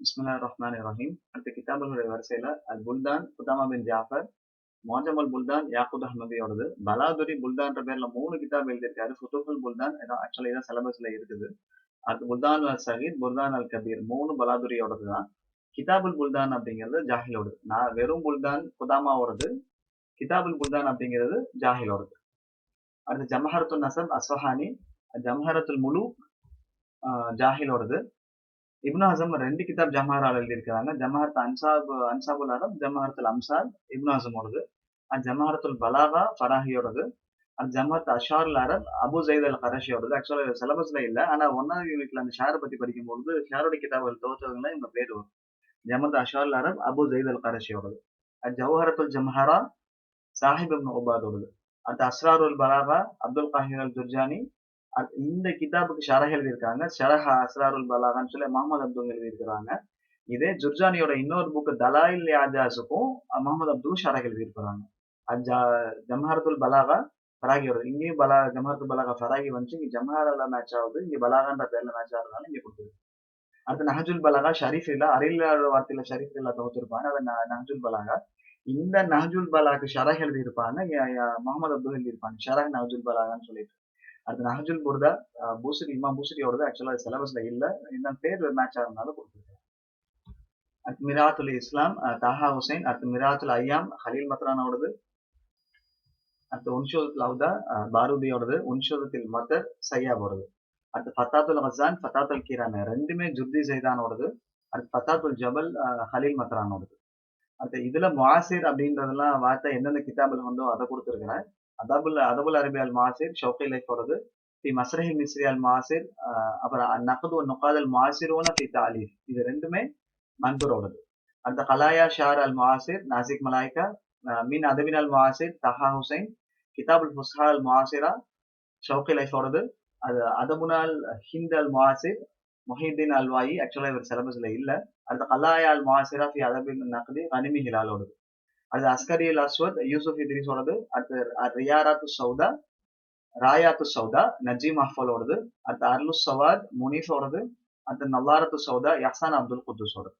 பிஸ்மில்லாஹிர் ரஹ்மானிர் ரஹீம். அடுத்த கிதாபுகளுடைய வரிசையில அல் புல்தான் குதாமா பின் ஜாஃபர், மோஜமுல் புல்தான் யாக்கூத் அஹ்மதியோடது, பலாதுரி புல்தான்ற பேர்ல 3 கிதாப் எழுதியிருக்காரு. ஃபுதுஹுல் புல்தான் ஆக்சுவலா இதான் சிலபஸ்ல இருக்குது. அடுத்து புல்தான் அல் சகீர், புல்தான் அல் கபீர் 3 பலாதுரியோடது தான். கிதாபுல் புல்தான் அப்படிங்கிறது ஜாஹிலோடது. நான் வெறும் புல்தான் குதாமாவோடது, கிதாபுல் புல்தான் அப்படிங்கிறது ஜாஹிலோடது. அடுத்து ஜமஹரத்துல் நசப் அஸ்வஹானி, ஜமஹரத்துல் முலு ஜாஹிலோடது. இப்னு ஹசம் 2 கிதாப் ஜமஹரால் எழுதியிருக்கிறாங்க. ஜமஹரத் அன்சாபுல் அரப், ஜமஹரத்துல் அம்சால் இப்னு ஹசமோடது. ஜமஹரத்துல் பலாகா ஃபராஹியோடது. ஜமஹரத் அஷாருல் அரப் அபு ஜெயித் அல் கரஷியோடது. ஆக்சுவலா சிலபஸ்ல இல்ல. ஆனா 1வது யூனிட்ல அந்த ஷேரை பத்தி படிக்கும்போது ஷேருடைய கிதாபுகள் துவச்சவங்கள இவங்க பேர் வரும். ஜமஹரத் அஷாருல் அரப் அபு ஜெயித் அல் கரஷியோடது. ஜவஹரத்துல் ஜம்ஹரா சாஹிப் இப்னு உபாதோடது. அடுத்து அஸ்ராருல் பலாகா அப்துல் காஹிர் அல் துர்ஜானி. இந்த கிதாபுக்கு ஷரஹ் எழுதியிருக்காங்க. ஷரஹ் அஸ்ராருல் பலாகான்னு சொல்லி முகமது அப்துல் எழுதியிருக்கிறாங்க. இதே ஜுர்ஜானியோட இன்னொரு புக்கு தலாயில் ஆஜாஸுக்கும் முகமது அப்துல் ஷரஹ் எழுதியிருக்கிறாங்க. ஜமஹரத்துல் பலாகா ஃபராகியோட, இங்கேயும் ஜமஹரத்துல் பலாகா ஃபராகி வந்துச்சு. இங்க ஜமஹரால மேட்ச் ஆகுது, இங்க பலாகான்ற பேர்ல மேட்ச் ஆகுறதுனால இங்க கொடுத்துருக்கு. அடுத்து நஹஜுல் பலாகா ஷரீஃப் இல்லா, அறிவியல் வார்த்தையில ஷரீஃப் இல்லா தொகுத்திருப்பாங்க. அது நஹஜுல் பலாகா. இந்த நஹஜுல் பலாக்கு ஷரஹ் எழுதியிருப்பாங்க, முகமது அப்துல் எழுதியிருப்பாங்க ஷரஹ் நஹஜுல் பலாகான்னு சொல்லிட்டு. அடுத்து நஹஜுல் புர்தா பூசரி, இமாம் பூசரியோடது. ஆக்சுவலா சிலபஸ்ல இல்ல, இந்த பேர் மேட்ச் ஆகிறதுனால கொடுத்துருக்காங்க. அடுத்து மிராத்துல் இஸ்லாம் தாஹா ஹுசைன். அடுத்து மிராத்துல் ஐயாம் ஹலீல் மத்ரானோடது. அடுத்து உன்ஷோதத்தில் அவுதா பாரூதியோடது. உன்ஷோதத்தில் மதர் சையாபோடது. அடுத்து ஃபத்தாத்துல் ஹசான் ஃபத்தாத்துல் கீரான் ரெண்டுமே ஜுர்தி ஜெய்தானோடது. அடுத்து ஃபத்தாத்துல் ஜபல் ஹலீல் மத்ரானோடது. அடுத்து இதுல முஆசிர் அப்படின்றதெல்லாம் வார்த்தை எந்தெந்த கிதாபுல வந்தோ அதை கொடுத்துருக்கிறேன். அதபுல் அரபி அல் முஆசிர் ஷௌகி லைஃபோடது. ஃபி மஸ்ரஹி மிஸ்ரி அல் முஆசிர், அப்புறம் நக்து நுகாத் அல் முஆசிரோன ஃபி தாலீஃப், இது ரெண்டுமே மன்சூரோடது. அடுத்த கலாயா ஷார் அல் முஆசிர் நாசிக் மலாய்கா, மீன் அதபின் அல் முஆசிர் தஹா ஹுசைன், கிதாபுல் ஃபுஸ்ஹா அல் முஆசிரா ஷௌகி லைஃபோடது. அது அதபுனால் ஹிந்த் அல் முஆசிர் முஹிதீன் அல்வாயி. ஆக்சுவலா இவர் சிலபஸ்ல இல்ல. அடுத்த கலாயா அல் முஆசிரா ஃபி அதபின் நக்தி கனிமி ஹிலாலோடது. அடுத்து அஸ்கரி அல் அஸ்வத் யூசுப் இத்ரிஸோடது. அடுத்து ராயாத்து சௌதா நஜீம் அஹ்ஃபலோடது. அடுத்து அர்லுஸ் சவாத் முனீஃபோடது. அடுத்து நவாரத்து சௌதா யஹ்சான் அப்துல் குத்துஸோடது.